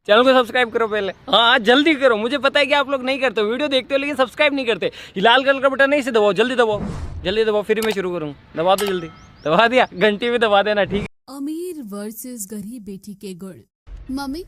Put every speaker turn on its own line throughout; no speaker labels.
Channel को subscribe करो पहले। हाँ जल्दी करो, मुझे पता है कि आप लोग नहीं करते हो, वीडियो देखते हो लेकिन सब्सक्राइब नहीं करते। ये लाल कलर का बटन नहीं, इसे दबाओ, जल्दी दबाओ, जल्दी दबाओ, फिर मैं शुरू करूँ। दबा दो जल्दी, दबा दिया, घंटी भी दबा देना, ठीक है।
अमीर वर्सेस गरीब बेटी के गुण। Mummy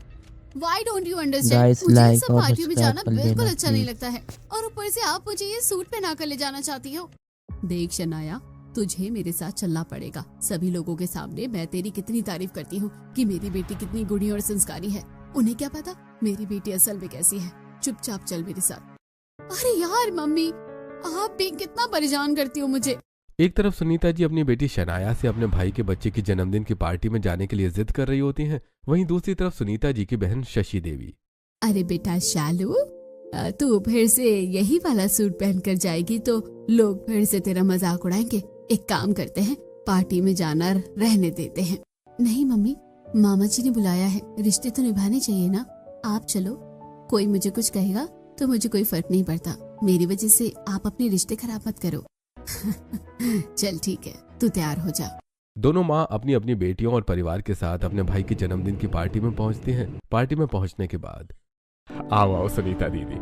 Why don't you understand?
Guys,
मुझे
like
सब
और
पार्टियों में जाना
subscribe कर
बिल्कुल
लेना,
अच्छा नहीं
please।
लगता है, और ऊपर से आप मुझे ये सूट पहना कर ले जाना चाहती हो। देख शनाया, तुझे मेरे साथ चलना पड़ेगा। सभी लोगों के सामने मैं तेरी कितनी तारीफ करती हूँ कि मेरी बेटी कितनी गुणी और संस्कारी है। उन्हें क्या पता मेरी बेटी असल में कैसी है। चुपचाप चल मेरे साथ। अरे यार मम्मी, आप भी कितना परेशान करती हो मुझे।
एक तरफ सुनीता जी अपनी बेटी शनाया से अपने भाई के बच्चे की जन्मदिन की पार्टी में जाने के लिए जिद कर रही होती हैं, वहीं दूसरी तरफ सुनीता जी की बहन शशि देवी।
अरे बेटा शालू, तू फिर से यही वाला सूट पहन कर जाएगी तो लोग फिर से तेरा मजाक उड़ाएंगे। एक काम करते हैं, पार्टी में जाना रहने देते हैं। नहीं मम्मी, मामा जी ने बुलाया है, रिश्ते तो निभाने चाहिए ना। आप चलो, कोई मुझे कुछ कहेगा तो मुझे कोई फर्क नहीं पड़ता। मेरी वजह से आप अपने रिश्ते खराब मत करो। चल ठीक है, तू तैयार हो जा।
दोनों माँ अपनी अपनी बेटियों और परिवार के साथ अपने भाई की जन्मदिन की पार्टी में पहुंचती हैं। पार्टी में पहुंचने के बाद आओ आओ सुनीता दीदी,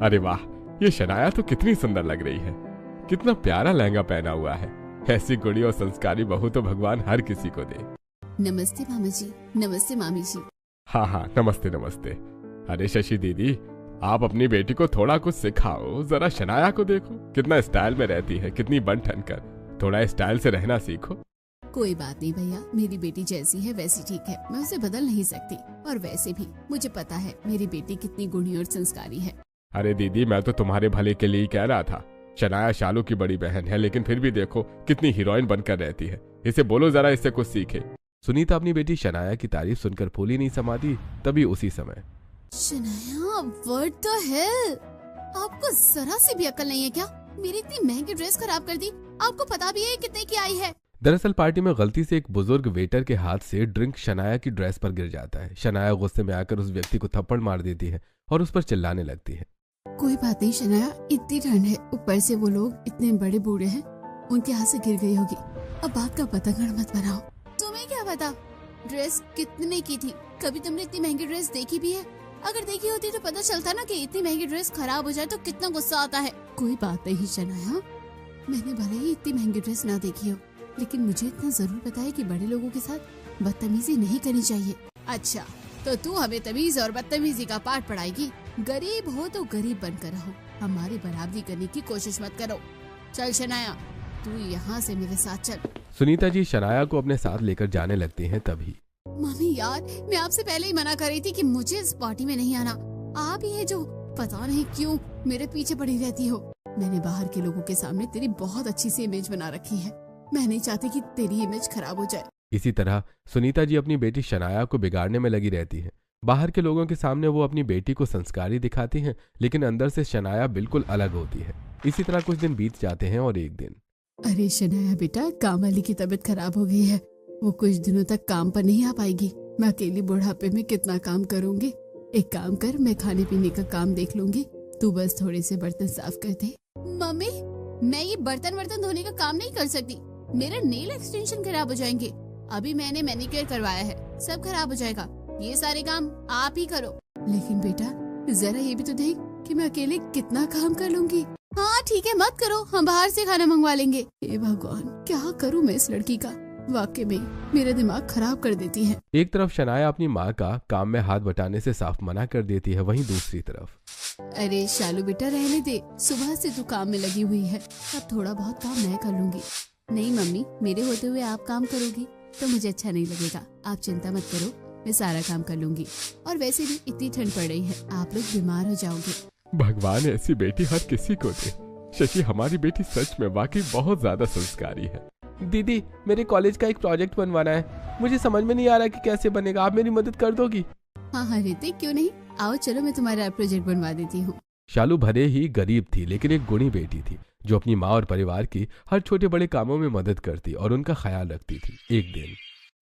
अरे वाह, ये शनाया तो कितनी सुंदर लग रही है, कितना प्यारा लहंगा पहना हुआ है। ऐसी गुड़ी और संस्कारी बहू तो भगवान हर किसी को दे।
नमस्ते मामा जी। नमस्ते मामी जी।
हाँ हाँ, नमस्ते नमस्ते। अरे शशि दीदी, आप अपनी बेटी को थोड़ा कुछ सिखाओ, जरा शनाया को देखो, कितना स्टाइल में रहती है, कितनी बन ठन कर। थोड़ा स्टाइल से रहना सीखो।
कोई बात नहीं भैया, मेरी बेटी जैसी है वैसी ठीक है, मैं उसे बदल नहीं सकती। और वैसे भी मुझे पता है मेरी बेटी कितनी गुणी और संस्कारी है।
अरे दीदी, मैं तो तुम्हारे भले के लिए ही कह रहा था। शनाया शालू की बड़ी बहन है, लेकिन फिर भी देखो कितनी हीरोइन बनकर रहती है। इसे बोलो जरा, इससे कुछ सीखे। सुनीता अपनी बेटी शनाया की तारीफ सुनकर फूली नहीं समाती। तभी उसी समय
शनाया, व्हाट द हेल, आपको जरा सी भी अकल नहीं है क्या? मेरी इतनी महंगी ड्रेस खराब कर दी। आपको पता भी है कितने की आई है?
दरअसल पार्टी में गलती से एक बुजुर्ग वेटर के हाथ से ड्रिंक शनाया की ड्रेस पर गिर जाता है। शनाया गुस्से में आकर उस व्यक्ति को थप्पड़ मार देती है और उस पर चिल्लाने लगती है।
कोई बात नहीं शनाया, इतनी ठंड है, ऊपर से वो लोग इतने बड़े बूढ़े हैं, उनके हाथ से गिर गई होगी। अब बात का पतंगड़ मत बनाओ। तुम्हें क्या पता ड्रेस कितने की थी? कभी तुमने इतनी महंगी ड्रेस देखी भी है? अगर देखी होती तो पता चलता ना कि इतनी महंगी ड्रेस खराब हो जाए तो कितना गुस्सा आता है। कोई बात नहीं शनाया, मैंने भले ही इतनी महंगी ड्रेस ना देखी हो, लेकिन मुझे इतना जरूर पता है कि बड़े लोगों के साथ बदतमीजी नहीं करनी चाहिए। अच्छा, तो तू हमें तमीज और बदतमीजी का पाठ पढ़ाएगी? गरीब हो तो गरीब बनकर रहो, हमारी बराबरी करने की कोशिश मत करो। चल शनाया, तू यहाँ से मेरे साथ चल।
सुनीता जी शनाया को अपने साथ लेकर जाने लगती हैं। तभी
मम्मी यार, मैं आपसे पहले ही मना कर रही थी कि मुझे इस पार्टी में नहीं आना। आप ही है जो पता नहीं क्यों मेरे पीछे पड़ी रहती हो। मैंने बाहर के लोगों के सामने तेरी बहुत अच्छी सी इमेज बना रखी है, मैं नहीं चाहती कि तेरी इमेज खराब हो जाए।
इसी तरह सुनीता जी अपनी बेटी शनाया को बिगाड़ने में लगी रहती हैं। बाहर के लोगों के सामने वो अपनी बेटी को संस्कारी दिखाती हैं, लेकिन अंदर से शनाया बिल्कुल अलग होती है। इसी तरह कुछ दिन बीत जाते हैं और एक दिन
अरे शनाया बेटा, काम वाली की तबीयत खराब हो गई है, वो कुछ दिनों तक काम पर नहीं आ पाएगी। मैं अकेली बुढ़ापे में कितना काम करूंगी। एक काम कर, मैं खाने पीने का काम देख लूंगी, तू बस थोड़े से बर्तन साफ कर दे। मम्मी, मैं ये बर्तन धोने का काम नहीं कर सकती, मेरे नेल एक्सटेंशन खराब हो जाएंगे। अभी मैंने मैनिक्योर करवाया है, सब खराब हो जाएगा। ये सारे काम आप ही करो। लेकिन बेटा जरा ये भी तो देख कि मैं अकेले कितना काम कर लूंगी। हाँ ठीक है, मत करो, हम बाहर से खाना मंगवा लेंगे। हे भगवान, क्या करूँ मैं इस लड़की का? वाकई में मेरा दिमाग खराब कर देती है।
एक तरफ शनाया अपनी माँ का काम में हाथ बटाने से साफ मना कर देती है, वहीं दूसरी तरफ
अरे शालू बेटा, रहने दे, सुबह से तू काम में लगी हुई है, अब थोड़ा बहुत काम मैं कर लूंगी। नहीं मम्मी, मेरे होते हुए आप काम करोगी तो मुझे अच्छा नहीं लगेगा। आप चिंता मत करो, मैं सारा काम कर लूंगी। और वैसे भी इतनी ठंड पड़ रही है, आप लोग बीमार हो जाओगे।
भगवान ऐसी बेटी हर किसी को दे। शशि, हमारी बेटी सच में वाकई बहुत ज्यादा संस्कारी है। दीदी, मेरे कॉलेज का एक प्रोजेक्ट बनवाना है, मुझे समझ में नहीं आ रहा कि कैसे बनेगा, आप मेरी मदद कर दोगी?
हाँ हाँ ऋतिक, क्यों नहीं, आओ चलो, मैं तुम्हारा प्रोजेक्ट बनवा देती हूँ।
शालू भले ही गरीब थी, लेकिन एक गुणी बेटी थी जो अपनी माँ और परिवार की हर छोटे बड़े कामों में मदद करती और उनका ख्याल रखती थी। एक दिन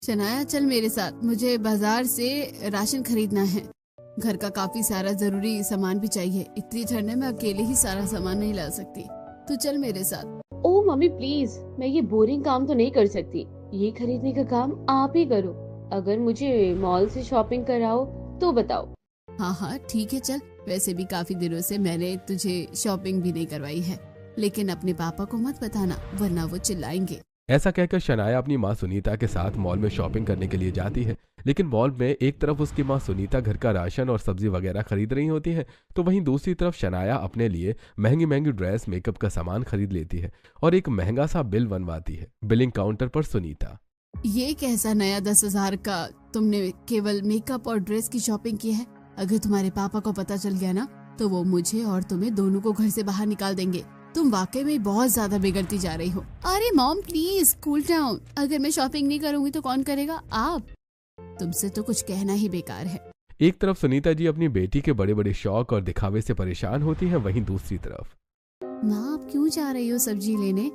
शनाया, चल मेरे साथ, मुझे बाजार से राशन खरीदना है। घर का काफी सारा जरूरी सामान भी चाहिए। इतनी ठंड है, मैं अकेले ही सारा सामान नहीं ला सकती, तू चल मेरे साथ।
ओह मम्मी प्लीज, मैं ये बोरिंग काम तो नहीं कर सकती, ये खरीदने का काम आप ही करो। अगर मुझे मॉल से शॉपिंग कराओ तो बताओ।
हाँ हाँ ठीक है चल। वैसे भी काफी दिनों से मैंने तुझे शॉपिंग भी नहीं करवाई है, लेकिन अपने पापा को मत बताना वरना वो चिल्लाएंगे।
ऐसा कहकर शनाया अपनी माँ सुनीता के साथ मॉल में शॉपिंग करने के लिए जाती है। लेकिन मॉल में एक तरफ उसकी माँ सुनीता घर का राशन और सब्जी वगैरह खरीद रही होती है, तो वहीं दूसरी तरफ शनाया अपने लिए महंगी महंगी ड्रेस मेकअप का सामान खरीद लेती है और एक महंगा सा बिल बनवाती है। बिलिंग काउंटर पर सुनीता,
ये कैसा नया 10,000 का तुमने केवल मेकअप और ड्रेस की शॉपिंग की है? अगर तुम्हारे पापा को पता चल गया ना तो वो मुझे और तुम्हें दोनों को घर से बाहर निकाल देंगे। तुम वाकई में बहुत ज्यादा बिगड़ती जा रही हो। अरे मॉम प्लीज कूल डाउन। अगर मैं शॉपिंग नहीं करूंगी तो कौन करेगा? आप। तुमसे तो कुछ कहना ही बेकार है।
एक तरफ सुनीता जी अपनी बेटी के बड़े बड़े शौक और दिखावे से परेशान होती हैं, वहीं दूसरी तरफ
माँ आप क्यों जा रही हो सब्जी लेने?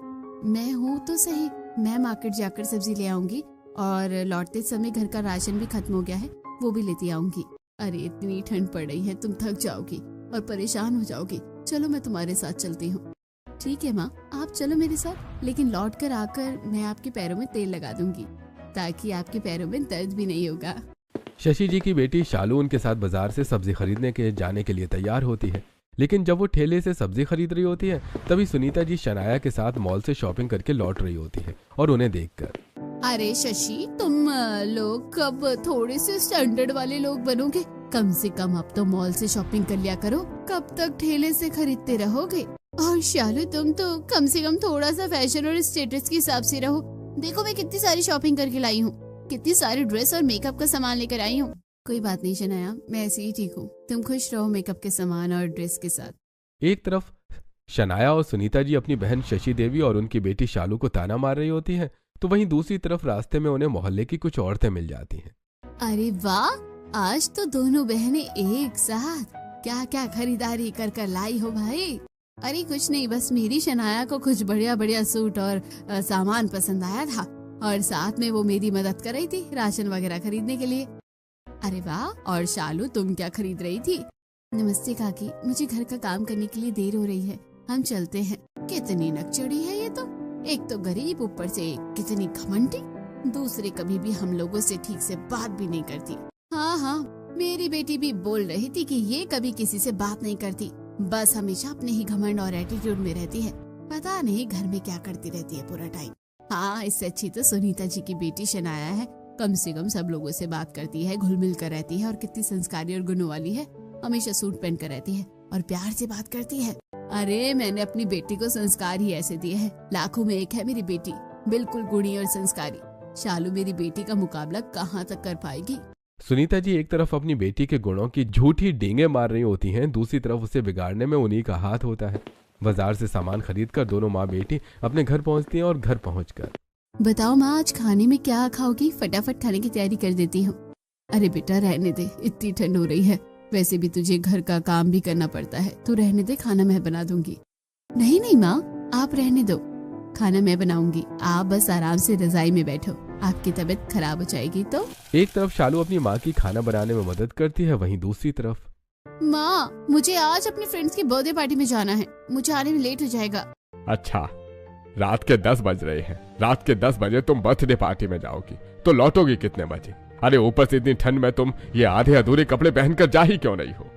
मैं हूँ तो सही, मैं मार्केट जाकर सब्जी ले आऊंगी और लौटते समय घर का राशन भी खत्म हो गया है, वो भी लेती आऊंगी। अरे इतनी ठंड पड़ रही है, तुम थक जाओगी और परेशान हो जाओगी। चलो मैं तुम्हारे साथ चलती हूँ। ठीक है माँ आप चलो मेरे साथ, लेकिन लौट कर आकर मैं आपके पैरों में तेल लगा दूंगी ताकि आपके पैरों में दर्द भी नहीं होगा।
शशि जी की बेटी शालू उनके साथ बाजार से सब्जी खरीदने के जाने के लिए तैयार होती है, लेकिन जब वो ठेले से सब्जी खरीद रही होती है तभी सुनीता जी शनाया के साथ मॉल से शॉपिंग करके लौट रही होती है और उन्हें देखकर,
अरे शशि तुम लोग कब थोड़े से स्टैंडर्ड वाले लोग बनोगे? कम से कम अब तो मॉल से शॉपिंग कर लिया करो, कब तक ठेले से खरीदते रहोगे? और शालू तुम तो कम से कम थोड़ा सा फैशन और स्टेटस के हिसाब से रहो। देखो मैं कितनी सारी शॉपिंग करके लाई हूँ, कितनी सारी ड्रेस और मेकअप का सामान लेकर आई हूँ। कोई बात नहीं शनाया, मैं ऐसे ही ठीक हूँ, तुम खुश रहो मेकअप के सामान और ड्रेस के साथ।
एक तरफ शनाया और सुनीता जी अपनी बहन शशि देवी और उनकी बेटी शालू को ताना मार रही होती है, तो वहीं दूसरी तरफ रास्ते में उन्हें मोहल्ले की कुछ औरतें मिल जाती हैं।
अरे वाह, आज तो दोनों बहनें एक साथ क्या क्या खरीदारी कर कर लाई हो भाई। अरे कुछ नहीं, बस मेरी शनाया को कुछ बढ़िया बढ़िया सूट और सामान पसंद आया था और साथ में वो मेरी मदद कर रही थी राशन वगैरह खरीदने के लिए। अरे वाह, और शालू तुम क्या खरीद रही थी? नमस्ते काकी, मुझे घर का काम करने के लिए देर हो रही है, हम चलते हैं। कितनी नकचड़ी है ये तो, एक तो गरीब ऊपर से कितनी घमंडी, दूसरे कभी भी हम लोगों से ठीक से बात भी नहीं करती। हाँ हाँ, मेरी बेटी भी बोल रही थी कि ये कभी किसी से बात नहीं करती, बस हमेशा अपने ही घमंड और एटीट्यूड में रहती है। पता नहीं घर में क्या करती रहती है पूरा टाइम। हाँ, इससे अच्छी तो सुनीता जी की बेटी शनाया है, कम से कम सब लोगों से बात करती है, घुल मिल कर रहती है और कितनी संस्कारी और गुणों वाली है। हमेशा सूट पहन कर रहती है और प्यार से बात करती है। अरे मैंने अपनी बेटी को संस्कार ही ऐसे दिए हैं, लाखों में एक है मेरी बेटी, बिल्कुल गुणी और संस्कारी। शालू मेरी बेटी का मुकाबला कहाँ तक कर पाएगी?
सुनीता जी एक तरफ अपनी बेटी के गुणों की झूठी डींगे मार रही होती हैं, दूसरी तरफ उसे बिगाड़ने में उन्हीं का हाथ होता है। बाजार से सामान खरीदकर दोनों माँ बेटी अपने घर पहुँचती हैं और घर पहुँचकर,
बताओ माँ आज खाने में क्या खाओगी? फटाफट खाने की तैयारी कर देती हूँ। अरे बेटा रहने दे, इतनी ठंड हो रही है, वैसे भी तुझे घर का काम भी करना पड़ता है, तू रहने दे, खाना मैं बना दूंगी। नहीं नहीं माँ, आप रहने दो, खाना मैं बनाऊंगी, आप बस आराम से रजाई में बैठो, आपकी तबीयत खराब हो जाएगी तो।
एक तरफ शालू अपनी माँ की खाना बनाने में मदद करती है, वहीं दूसरी तरफ
माँ मुझे आज अपने फ्रेंड्स की बर्थडे पार्टी में जाना है, मुझे आने में लेट हो जाएगा।
अच्छा, रात के 10 बज रहे हैं, रात के 10 बजे तुम बर्थडे पार्टी में जाओगी तो लौटोगी कितने बजे? अरे ऊपर से इतनी ठंड में तुम ये आधे अधूरे कपड़े पहनकर जा ही क्यों नहीं हो?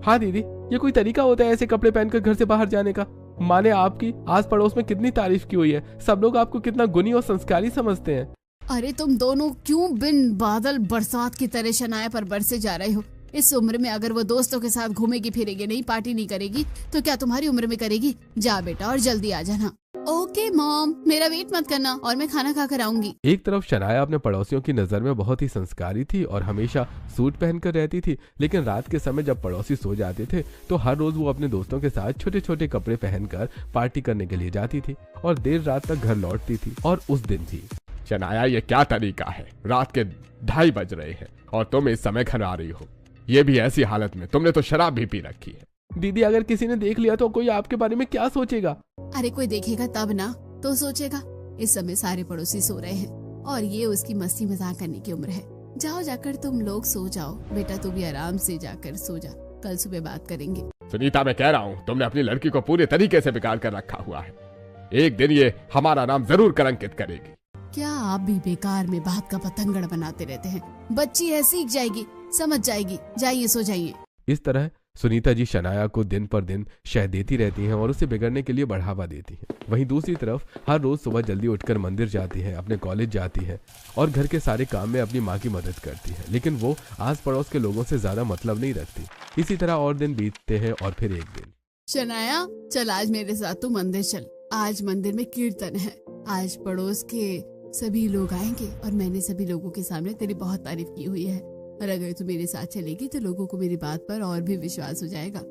हाँ दीदी, ये कोई तरीका होता है ऐसे कपड़े पहनकर घर से बाहर जाने का? माँ ने आपकी आस पड़ोस में कितनी तारीफ की हुई है, सब लोग आपको कितना गुणी और संस्कारी समझते हैं।
अरे तुम दोनों क्यों बिन बादल बरसात की तरह शनाया पर बरसे जा रहे हो? इस उम्र में अगर वो दोस्तों के साथ घूमेगी फिरेगी नहीं, पार्टी नहीं करेगी, तो क्या तुम्हारी उम्र में करेगी? जा बेटा और जल्दी आ जाना। ओके मॉम, मेरा वेट मत करना और मैं खाना खाकर आऊंगी।
एक तरफ शनाया अपने पड़ोसियों की नजर में बहुत ही संस्कारी थी और हमेशा सूट पहनकर रहती थी, लेकिन रात के समय जब पड़ोसी सो जाते थे तो हर रोज वो अपने दोस्तों के साथ छोटे छोटे कपड़े पहनकर पार्टी करने के लिए जाती थी और देर रात तक घर लौटती थी। और उस दिन भी शनाया, ये क्या तरीका है? रात के 2:30 बज रहे हैं और तुम इस समय घर आ रही हो, ये भी ऐसी हालत में? तुमने तो शराब भी पी रखी है। दीदी अगर किसी ने देख लिया तो कोई आपके बारे में क्या सोचेगा?
अरे कोई देखेगा तब ना तो सोचेगा। इस समय सारे पड़ोसी सो रहे हैं और ये उसकी मस्ती मजाक करने की उम्र है। जाओ जाकर तुम लोग सो जाओ बेटा, तू भी आराम से जाकर सो जा, कल सुबह बात करेंगे।
सुनीता, मैं कह रहा हूँ तुमने अपनी लड़की को पूरे तरीके से बिगाड़ कर रखा हुआ है, एक दिन ये हमारा नाम जरूर कलंकित करेगी।
क्या आप भी बेकार में बात का पतंगड़ बनाते रहते हैं? बच्ची है, सीख जाएगी, समझ जाएगी, जाइए सो जाइए।
इस तरह सुनीता जी शनाया को दिन पर दिन शह देती रहती हैं और उसे बिगड़ने के लिए बढ़ावा देती हैं। वहीं दूसरी तरफ हर रोज सुबह जल्दी उठकर मंदिर जाती है, अपने कॉलेज जाती है और घर के सारे काम में अपनी माँ की मदद करती है, लेकिन वो आस पड़ोस के लोगों से ज्यादा मतलब नहीं रखती। इसी तरह और दिन बीतते हैं और फिर एक दिन,
शनाया चल आज मेरे साथ तू मंदिर चल, आज मंदिर में कीर्तन है, आज पड़ोस के सभी लोग आएंगे और मैंने सभी लोगों के सामने तेरी बहुत तारीफ की हुई है, और अगर तू मेरे साथ चलेगी तो लोगों को मेरी बात पर और भी विश्वास हो जाएगा।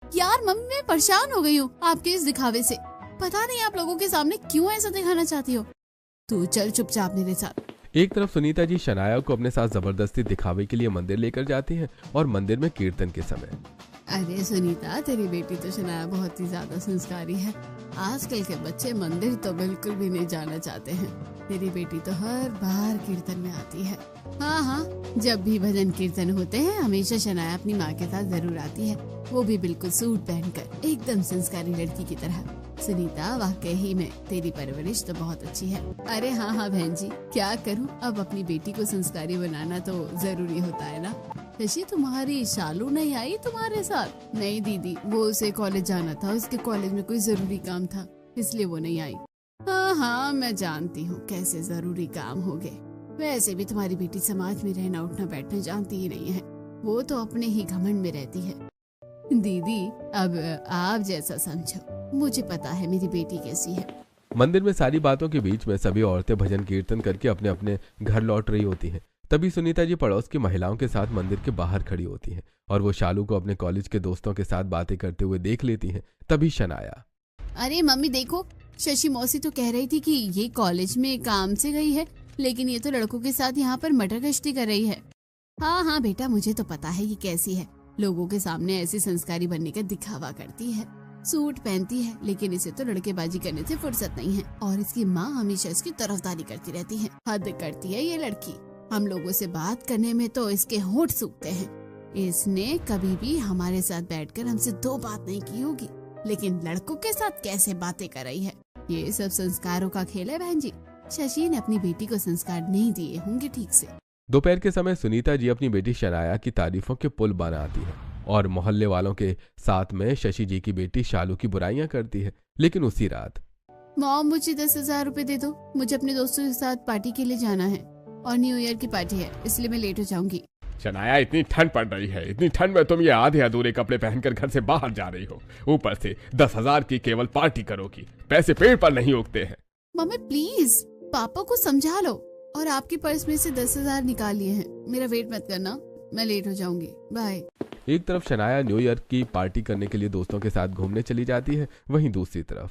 यार मम्मी मैं परेशान हो गई हूँ आपके इस दिखावे से, पता नहीं आप लोगों के सामने क्यों ऐसा दिखाना चाहती हो। तू चल चुपचाप मेरे साथ।
एक तरफ सुनीता जी शनाया को अपने साथ जबरदस्ती दिखावे के लिए मंदिर लेकर जाती हैं और मंदिर में कीर्तन के समय,
अरे सुनीता तेरी बेटी तो शनाया बहुत ही ज्यादा संस्कारी है, आजकल के बच्चे मंदिर तो बिल्कुल भी नहीं जाना चाहते हैं। तेरी बेटी तो हर बार कीर्तन में आती है। हाँ, जब भी भजन कीर्तन होते हैं हमेशा शनाया अपनी माँ के साथ जरूर आती है, वो भी बिल्कुल सूट पहनकर, एकदम संस्कारी लड़की की तरह। सुनीता वाकई में तेरी परवरिश तो बहुत अच्छी है। अरे हाँ बहन जी, क्या करूँ, अब अपनी बेटी को संस्कारी बनाना तो जरूरी होता है ना। शशि तुम्हारी शालू नहीं आई तुम्हारे साथ? नहीं दीदी, वो उसे कॉलेज जाना था, उसके कॉलेज में कोई जरूरी काम था इसलिए वो नहीं आई। हाँ मैं जानती हूँ कैसे जरूरी काम हो गए। वैसे भी तुम्हारी बेटी समाज में रहना उठना बैठना जानती ही नहीं है, वो तो अपने ही घमंड में रहती है। दीदी अब आप जैसा समझो, मुझे पता है मेरी बेटी कैसी है।
मंदिर में सारी बातों के बीच में सभी औरतें भजन कीर्तन करके अपने अपने घर लौट रही होती हैं। तभी सुनीता जी पड़ोस की महिलाओं के साथ मंदिर के बाहर खड़ी होती हैं और वो शालू को अपने कॉलेज के दोस्तों के साथ बातें करते हुए देख लेती हैं। तभी शनाया,
अरे मम्मी देखो, शशि मौसी तो कह रही थी कि ये कॉलेज में काम से गई है, लेकिन ये तो लड़कों के साथ यहाँ पर मटर गश्ती कर रही है। हाँ बेटा, मुझे तो पता है ये कैसी है, लोगों के सामने ऐसी संस्कारी बनने का दिखावा करती है, सूट पहनती है, लेकिन इसे तो लड़केबाजी करने से फुर्सत नहीं है और इसकी माँ हमेशा इसकी तरफदारी करती रहती है। हद करती है ये लड़की, हम लोगों से बात करने में तो इसके होंठ सूखते हैं। इसने कभी भी हमारे साथ बैठकर हमसे दो बात नहीं की होगी, लेकिन लड़कों के साथ कैसे बातें कर रही है। ये सब संस्कारों का खेल है बहन जी, शशि ने अपनी बेटी को संस्कार नहीं दिए होंगे ठीक से।
दोपहर के समय सुनीता जी अपनी बेटी शनाया की तारीफों के पुल बनाती है और मोहल्ले वालों के साथ में शशि जी की बेटी शालू की बुराइयां करती है। लेकिन उसी रात,
मॉम मुझे 10,000 रुपए दे दो, मुझे अपने दोस्तों के साथ पार्टी के लिए जाना है और न्यू ईयर की पार्टी है, इसलिए मैं लेट हो जाऊंगी।
शनाया इतनी ठंड पड़ रही है, इतनी ठंड में तुम ये आधे अधूरे कपड़े पहनकर घर से बाहर जा रही हो, ऊपर से 10,000 की केवल पार्टी करोगी, पैसे पेड़ पर नहीं उगते हैं।
मम्मी प्लीज पापा को समझा लो, और आपके पर्स में से 10,000 निकाल लिए हैं, मेरा वेट मत करना, मैं लेट हो जाऊंगी, बाय।
एक तरफ शनाया न्यू ईयर की पार्टी करने के लिए दोस्तों के साथ घूमने चली जाती है, वहीं दूसरी तरफ,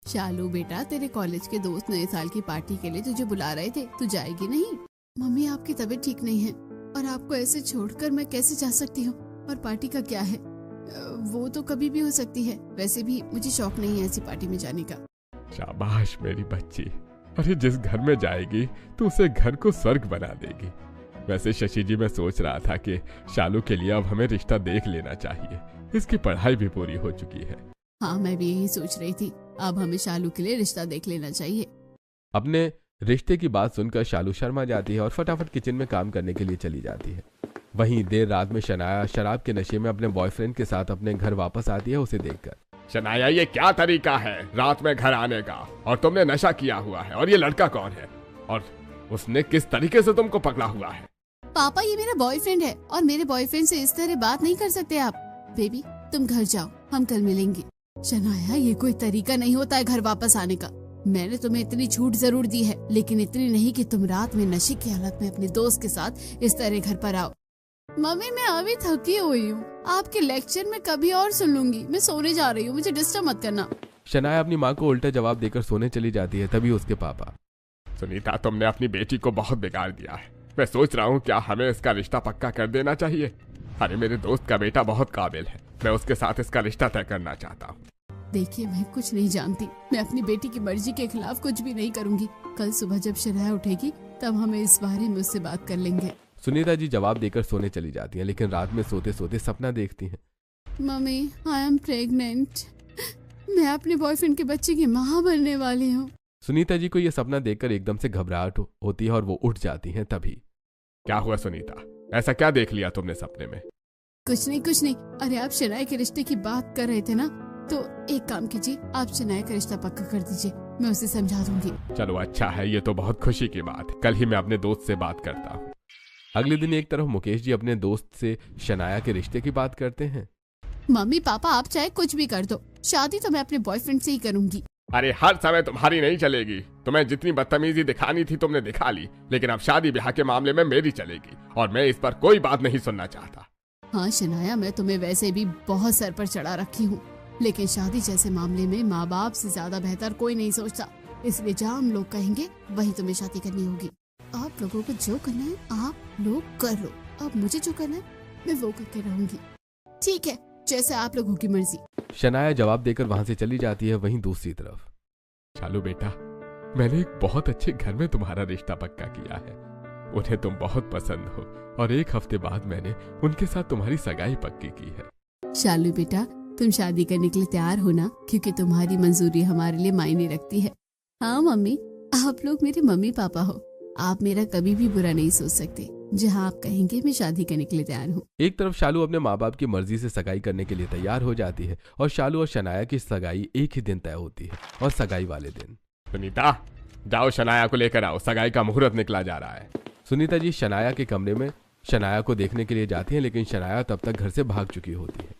शालू बेटा तेरे कॉलेज के दोस्त नए साल की पार्टी के लिए तुझे बुला रहे थे, तू जाएगी नहीं? मम्मी आपकी तबीयत ठीक नहीं है और आपको ऐसे छोड़कर मैं कैसे जा सकती हूँ, और पार्टी का क्या है, वो तो कभी भी हो सकती है, वैसे भी मुझे शौक नहीं है ऐसी पार्टी में जाने का।
शाबाश मेरी बच्ची, अरे जिस घर में जाएगी तो उसे घर को स्वर्ग बना देगी। वैसे शशि जी, मैं सोच रहा था कि शालू के लिए अब हमें रिश्ता देख लेना चाहिए, इसकी पढ़ाई भी पूरी हो चुकी है।
हाँ मैं भी यही सोच रही थी, अब हमें शालू के लिए रिश्ता देख लेना चाहिए।
अपने रिश्ते की बात सुनकर शालू शर्मा जाती है और फटाफट किचन में काम करने के लिए चली जाती है। वहीं देर रात में शनाया शराब के नशे में अपने बॉयफ्रेंड के साथ अपने घर वापस आती है। उसे देखकर, शनाया ये क्या तरीका है रात में घर आने का, और तुमने नशा किया हुआ है, और ये लड़का कौन है, और उसने किस तरीके से तुमको पकड़ा हुआ है?
पापा ये मेरा बॉयफ्रेंड है और मेरे बॉयफ्रेंड से इस तरह बात नहीं कर सकते आप। बेबी तुम घर जाओ, हम कल मिलेंगे। शनाया ये कोई तरीका नहीं होता है घर वापस आने का, मैंने तुम्हें इतनी छूट जरूर दी है, लेकिन इतनी नहीं कि तुम रात में नशे की हालत में अपने दोस्त के साथ इस तरह घर पर आओ। मम्मी मैं अभी थकी हुई हूँ, आपके लेक्चर में कभी और सुन लूंगी, मैं सोने जा रही हूँ, मुझे डिस्टर्ब मत करना।
शनाया अपनी माँ को उल्टा जवाब देकर सोने चली जाती है। तभी उसके पापा, सुनीता तुमने अपनी बेटी को बहुत बिगाड़ दिया है, मैं सोच रहा हूँ क्या हमें इसका रिश्ता पक्का कर देना चाहिए। अरे मेरे दोस्त का बेटा बहुत काबिल है, मैं उसके साथ इसका रिश्ता तय करना चाहता हूँ।
देखिए मैं कुछ नहीं जानती, मैं अपनी बेटी की मर्जी के खिलाफ कुछ भी नहीं करूँगी। कल सुबह जब शनाया उठेगी तब हमें इस बारे में उससे बात कर लेंगे।
सुनीता जी जवाब देकर सोने चली जाती हैं, लेकिन रात में सोते सोते सपना देखती हैं।
मम्मी आई एम प्रेग्नेंट, मैं अपने बॉयफ्रेंड के बच्चे की माँ बनने वाली हूँ।
सुनीता जी को यह सपना देखकर एकदम से घबराहट होती है और वो उठ जाती हैं। तभी, क्या हुआ सुनीता, ऐसा क्या देख लिया तुमने सपने में?
कुछ नहीं। अरे आप शनाया के रिश्ते की बात कर रहे थे ना, तो एक काम कीजिए, आप शनाया का रिश्ता पक्का कर दीजिए, मैं उसे समझा दूंगी।
चलो अच्छा है, ये तो बहुत खुशी की बात है। कल ही मैं अपने दोस्त से बात करता हूँ। अगले दिन एक तरफ मुकेश जी अपने दोस्त से शनाया के रिश्ते की बात करते हैं।
मम्मी पापा आप चाहे कुछ भी कर दो, शादी तो मैं अपने बॉयफ्रेंड से ही करूंगी।
अरे हर समय तुम्हारी नहीं चलेगी। तुम्हें जितनी बदतमीजी दिखानी थी तुमने दिखा ली, लेकिन अब शादी ब्याह के मामले में मेरी चलेगी और मैं इस पर कोई बात नहीं सुनना चाहता।
हाँ शनाया, मैं तुम्हें वैसे भी बहुत सर पर चढ़ा रखी हूँ, लेकिन शादी जैसे मामले में माँ बाप से ज्यादा बेहतर कोई नहीं सोचता, इसलिए जहाँ हम लोग कहेंगे वही तुम्हें शादी करनी होगी। आप लोगों को जो करना है आप लोग कर लो, अब मुझे जो करना है मैं वो करके रहूंगी। ठीक है, जैसे आप लोगों की मर्जी।
शनाया जवाब देकर वहां से चली जाती है। वहीं दूसरी तरफ, चालू बेटा, मैंने एक बहुत अच्छे घर में तुम्हारा रिश्ता पक्का किया है। उन्हें तुम बहुत पसंद हो और एक हफ्ते बाद मैंने उनके साथ तुम्हारी सगाई पक्की की है।
शालू बेटा, तुम शादी करने के लिए तैयार हो ना, क्योंकि तुम्हारी मंजूरी हमारे लिए मायने रखती है। हाँ मम्मी, आप लोग मेरे मम्मी पापा हो, आप मेरा कभी भी बुरा नहीं सोच सकते। जहाँ आप कहेंगे मैं शादी करने के लिए तैयार हूँ।
एक तरफ शालू अपने माँ बाप की मर्जी से सगाई करने के लिए तैयार हो जाती है और शालू और शनाया की सगाई एक ही दिन तय होती है। और सगाई वाले दिन, सुनीता जाओ शनाया को लेकर आओ, सगाई का मुहूर्त निकला जा रहा है। सुनीता जी शनाया के कमरे में शनाया को देखने के लिए जाती है, लेकिन शनाया तब तक घर से भाग चुकी होती है।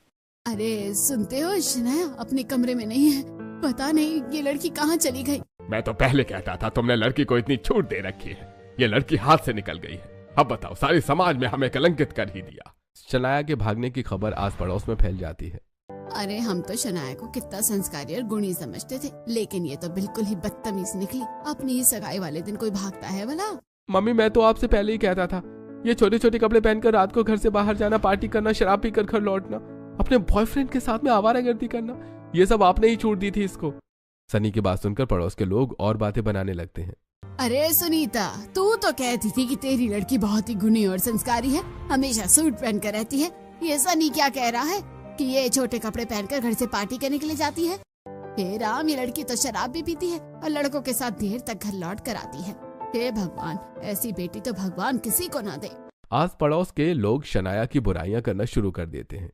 अरे सुनते हो, शनाया अपने कमरे में नहीं है, पता नहीं ये लड़की कहाँ चली गई।
मैं तो पहले कहता था तुमने लड़की को इतनी छूट दे रखी है, ये लड़की हाथ से निकल गई है। अब बताओ, सारे समाज में हमें कलंकित कर ही दिया। शनाया के भागने की खबर आस पड़ोस में फैल जाती है।
अरे हम तो शनाया को कितना संस्कारी और गुणी समझते थे, लेकिन ये तो बिल्कुल ही बदतमीज निकली। अपनी ही सगाई वाले दिन कोई भागता है भला?
मम्मी मैं तो आपसे पहले ही कहता था, ये छोटे छोटे कपड़े पहनकर रात को घर से बाहर जाना, पार्टी करना, शराब पीकर घर लौटना, अपने बॉयफ्रेंड के साथ में आवारागर्दी करना, ये सब आपने ही छूट दी थी इसको। सनी की बात सुनकर पड़ोस के लोग और बातें बनाने लगते हैं।
अरे सुनीता, तू तो कहती थी कि तेरी लड़की बहुत ही गुणी और संस्कारी है, हमेशा सूट पहनकर रहती है। ये सनी क्या कह रहा है कि ये छोटे कपड़े पहनकर घर से पार्टी करने के लिए जाती है? हे राम, ये लड़की तो शराब भी पीती है और लड़कों के साथ देर तक घर लौट कर आती है। हे भगवान, ऐसी बेटी तो भगवान किसी को ना दे।
आस पड़ोस के लोग शनाया की बुराइयां करना शुरू कर देते हैं।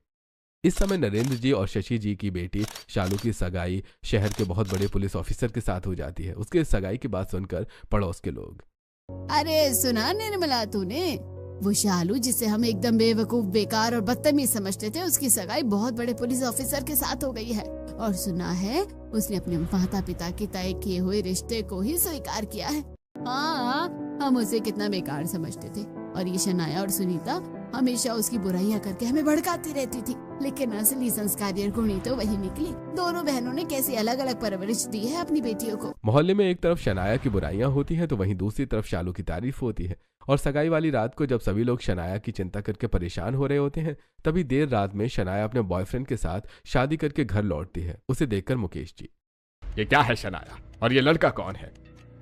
इस समय नरेंद्र जी और शशि जी की बेटी शालू की सगाई शहर के बहुत बड़े पुलिस ऑफिसर के साथ हो जाती है। उसके सगाई की बात सुनकर पड़ोस के लोग,
अरे सुना निर्मला तूने, वो शालू जिसे हम एकदम बेवकूफ, बेकार और बदतमीज समझते थे, उसकी सगाई बहुत बड़े पुलिस ऑफिसर के साथ हो गई है। और सुना है उसने अपने माता पिता के तय किए हुए रिश्ते को ही स्वीकार किया है। हाँ, हम उसे कितना बेकार समझते थे और ये शनाया और सुनीता हमेशा उसकी बुराइयां करके हमें भड़काती रहती थी, लेकिन असली संस्कारी और गुणी तो वही निकली। दोनों बहनों ने कैसी अलग अलग परवरिश दी है अपनी बेटियों को।
मोहल्ले में एक तरफ शनाया की बुराइयां होती हैं तो वहीं दूसरी तरफ शालू की तारीफ होती है। और सगाई वाली रात को जब सभी लोग शनाया की चिंता करके परेशान हो रहे होते हैं, तभी देर रात में शनाया अपने बॉयफ्रेंड के साथ शादी करके घर लौटती है। उसे देखकर मुकेश जी, ये क्या है शनाया, और ये लड़का कौन है,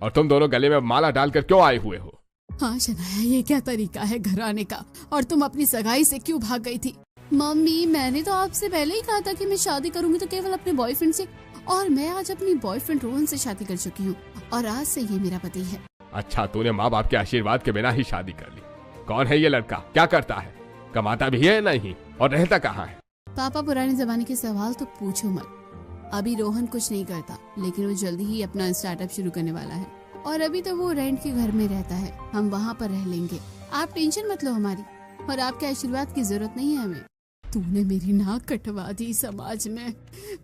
और तुम दोनों गले में माला डालकर क्यों आए हुए हो?
हाँ शनाया, ये क्या तरीका है घर आने का, और तुम अपनी सगाई से क्यों भाग गई थी? मम्मी, मैंने तो आपसे पहले ही कहा था कि मैं शादी करूंगी तो केवल अपने बॉयफ्रेंड से, और मैं आज अपनी बॉयफ्रेंड रोहन से शादी कर चुकी हूँ और आज से ये मेरा पति है।
अच्छा, तूने माँ बाप के आशीर्वाद के बिना ही शादी कर ली। कौन है ये लड़का, क्या करता है, कमाता भी है नहीं, और रहता कहाँ है?
पापा, पुराने जमाने के सवाल तो पूछो मत। अभी रोहन कुछ नहीं करता, लेकिन वो जल्दी ही अपना स्टार्टअप शुरू करने वाला है, और अभी तो वो रेंट के घर में रहता है। हम वहाँ पर रह लेंगे, आप टेंशन मत लो हमारी, और आपके आशीर्वाद की जरूरत नहीं है हमें। तूने मेरी नाक कटवा दी समाज में।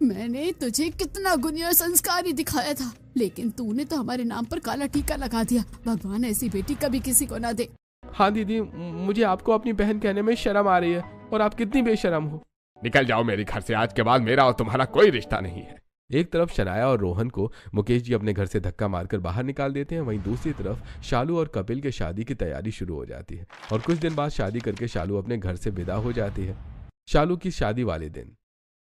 मैंने तुझे कितना गुणी और संस्कारी दिखाया था, लेकिन तूने तो हमारे नाम पर काला टीका लगा दिया। भगवान ऐसी बेटी कभी किसी को ना दे।
हाँ दीदी, मुझे आपको अपनी बहन कहने में शर्म आ रही है, और आप कितनी बेशर्म हो। निकल जाओ मेरे घर से, आज के बाद मेरा और तुम्हारा कोई रिश्ता नहीं है। एक तरफ शनाया और रोहन को मुकेश जी अपने घर से धक्का मारकर बाहर निकाल देते हैं, वहीं दूसरी तरफ शालू और कपिल के शादी की तैयारी शुरू हो जाती है। और कुछ दिन बाद शादी करके शालू अपने घर से विदा हो जाती है। शालू की शादी वाले दिन,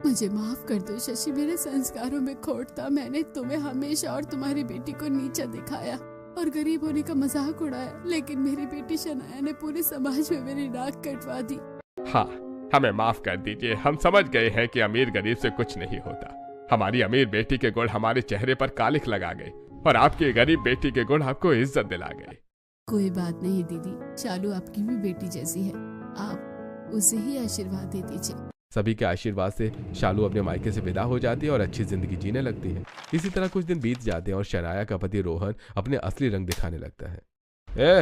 मुझे माफ कर दो शशि, मेरे संस्कारों में खोट था। मैंने तुम्हें हमेशा और तुम्हारी बेटी को नीचा दिखाया और गरीब होने का मजाक उड़ाया, लेकिन मेरी बेटी शनाया ने पूरे समाज में मेरी नाक कटवा दी।
हाँ, हमें माफ कर दीजिए। हम समझ गए हैं कि अमीर गरीब से कुछ नहीं होता। हमारी अमीर बेटी के गुण हमारे चेहरे पर कालिख लगा गए, और आपकी गरीब बेटी के गुण आपको इज्जत दिला गए।
कोई बात नहीं दीदी, शालू आपकी भी बेटी जैसी है, आप उसे ही आशीर्वाद दे दीजिए।
सभी के आशीर्वाद से शालू अपने मायके से विदा हो जाती है और अच्छी जिंदगी जीने लगती है। इसी तरह कुछ दिन बीत जाते हैं और शनाया का पति रोहन अपने असली रंग दिखाने लगता है।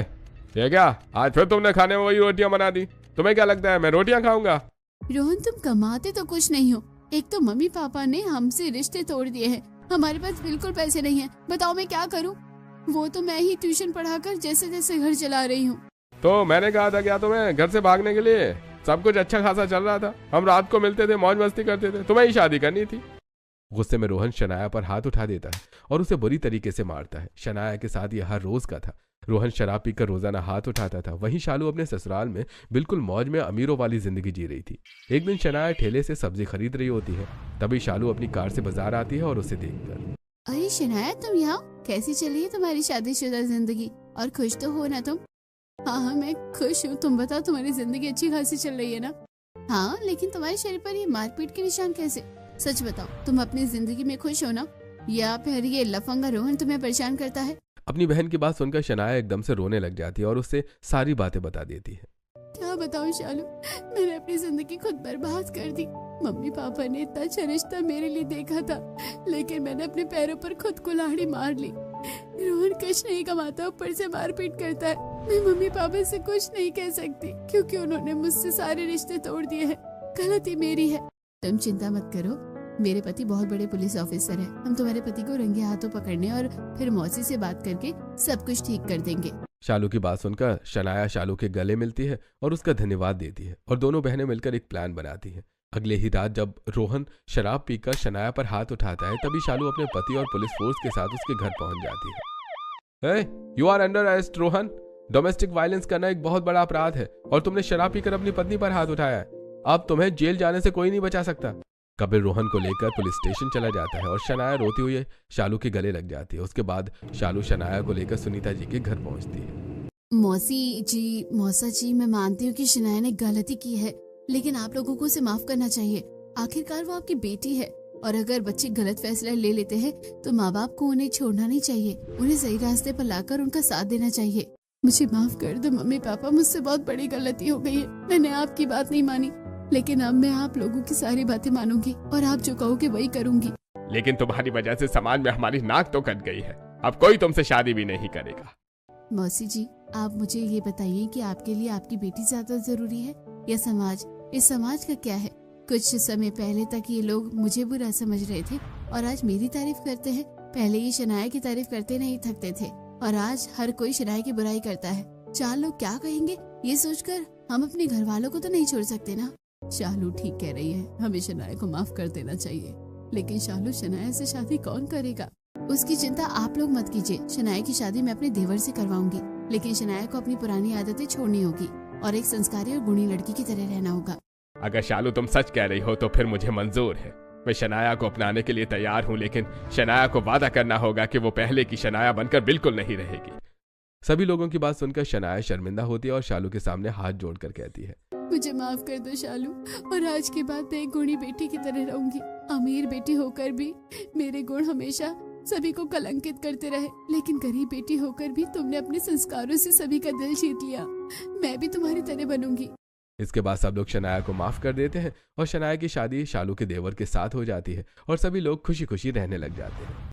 ये क्या, आज फिर तुमने खाने में वही रोटियां बना दी? तुम्हें क्या लगता है मैं रोटियां खाऊंगा?
रोहन, तुम कमाते तो कुछ नहीं हो। एक तो मम्मी पापा ने हमसे रिश्ते तोड़ दिए हैं, हमारे पास बिल्कुल पैसे नहीं है। बताओ मैं क्या करूं? वो तो मैं ही ट्यूशन पढ़ाकर जैसे तैसे घर चला रही हूँ।
तो मैंने कहा था क्या तुम्हें घर से भागने के लिए? सब कुछ अच्छा खासा चल रहा था, हम रात को मिलते थे, मौज मस्ती करते थे, तुम्हें ही शादी करनी थी। गुस्से में रोहन शनाया पर हाथ उठा देता है और उसे बुरी तरीके से मारता है। शनाया के साथ यह हर रोज का था। रोहन शराब पीकर रोजाना हाथ उठाता था। वहीं शालू अपने ससुराल में बिल्कुल मौज में अमीरों वाली जिंदगी जी रही थी। एक दिन शनाया ठेले से सब्जी खरीद रही होती है, तभी शालू अपनी कार से बाजार आती है और उसे देखकर,
अरे शनाया, तुम यहाँ? कैसी चली है तुम्हारी शादीशुदा जिंदगी? और खुश तो हो ना तुम? हाँ, मैं खुश हूँ। तुम बताओ, तुम्हारी जिंदगी अच्छी खासी चल रही है ना? हाँ, लेकिन तुम्हारे शरीर पर ये मारपीट के निशान कैसे? सच बताओ, तुम अपनी जिंदगी में खुश हो ना, या फिर ये लफंगा रोहन तुम्हें परेशान करता है?
अपनी बहन की बात सुनकर शनाया एकदम से रोने लग जाती है और उससे सारी बातें बता देती है।
क्या बताऊं शालू, मैंने अपनी जिंदगी खुद बर्बाद कर दी। मम्मी पापा ने इतना अच्छा रिश्ता मेरे लिए देखा था, लेकिन मैंने अपने पैरों पर खुद कुल्हाड़ी मार ली। रोहन कुछ नहीं कमाता, ऊपर से मारपीट करता है। मैं मम्मी पापा से कुछ नहीं कह सकती, क्योंकि उन्होंने मुझसे सारे रिश्ते तोड़ दिए हैं। गलती मेरी है। तुम चिंता मत करो, मेरे पति बहुत बड़े पुलिस ऑफिसर हैं। हम तुम्हारे पति को रंगे हाथों पकड़ने और फिर मौसी से बात करके सब कुछ ठीक कर देंगे।
शालू की बात सुनकर शनाया शालू के गले मिलती है और उसका धन्यवाद देती है और दोनों बहनें मिलकर एक प्लान बनाती हैं। अगले ही रात जब रोहन शराब पीकर शनाया पर हाथ उठाता है, तभी शालू अपने पति और पुलिस फोर्स के साथ उसके घर पहुंच जाती है। You are under arrest Rohan. Domestic violence करना एक बहुत बड़ा अपराध है और तुमने शराब पीकर अपनी पत्नी पर हाथ उठाया है। अब तुम्हें जेल जाने से कोई नहीं बचा सकता। कपिल रोहन को लेकर पुलिस स्टेशन चला जाता है और शनाया रोती हुई शालू के गले लग जाती है। उसके बाद शालू शनाया को लेकर सुनीता जी के घर पहुंचती है।
मौसा जी, मैं मानती हूँ कि शनाया ने गलती की है, लेकिन आप लोगों को उसे माफ करना चाहिए। आखिरकार वो आपकी बेटी है, और अगर बच्चे गलत फैसला ले लेते हैं तो माँ बाप को उन्हें छोड़ना नहीं चाहिए। उन्हें सही रास्ते पर लाकर उनका साथ देना चाहिए। मुझे माफ कर दो मम्मी पापा, मुझसे बहुत बड़ी गलती हो गई है। मैंने आपकी बात नहीं मानी, लेकिन अब मैं आप लोगों की सारी बातें मानूंगी और आप जो कहोगे वही करूंगी।
लेकिन तुम्हारी वजह से समाज में हमारी नाक तो कट गई है। अब कोई तुमसे शादी भी नहीं करेगा।
मौसी जी, आप मुझे ये बताइए कि आपके लिए आपकी बेटी ज्यादा जरूरी है या समाज? इस समाज का क्या है? कुछ समय पहले तक ये लोग मुझे बुरा समझ रहे थे और आज मेरी तारीफ करते हैं। पहले ये शनाया की तारीफ करते नहीं थकते थे, और आज हर कोई शनाया की बुराई करता है। चार लोग क्या कहेंगे ये सोचकर हम अपने घर वालों को तो नहीं छोड़ सकते ना। शालू ठीक कह रही है, हमें शनाया को माफ कर देना चाहिए। लेकिन शालू, शनाया से शादी कौन करेगा? उसकी चिंता आप लोग मत कीजिए। शनाया की शादी मैं अपने देवर से करवाऊंगी, लेकिन शनाया को अपनी पुरानी आदतें छोड़नी होगी और एक संस्कारी और गुणी लड़की की तरह रहना होगा।
अगर शालू तुम सच कह रही हो तो फिर मुझे मंजूर है। मैं शनाया को अपनाने के लिए तैयार हूँ, लेकिन शनाया को वादा करना होगा कि वो पहले की शनाया बनकर बिल्कुल नहीं रहेगी। सभी लोगों की बात सुनकर शनाया शर्मिंदा होती है और शालू के सामने हाथ जोड़कर कहती है,
मुझे माफ कर दो शालू, और आज के बाद मैं एक गुणी बेटी की तरह रहूंगी। अमीर बेटी होकर भी मेरे गुण हमेशा सभी को कलंकित करते रहे, लेकिन गरीब बेटी होकर भी तुमने अपने संस्कारों से सभी का दिल जीत लिया। मैं भी तुम्हारी तरह बनूंगी।
इसके बाद सब लोग शनाया को माफ कर देते हैं और शनाया की शादी शालू के देवर के साथ हो जाती है और सभी लोग खुशी खुशी रहने लग जाते हैं।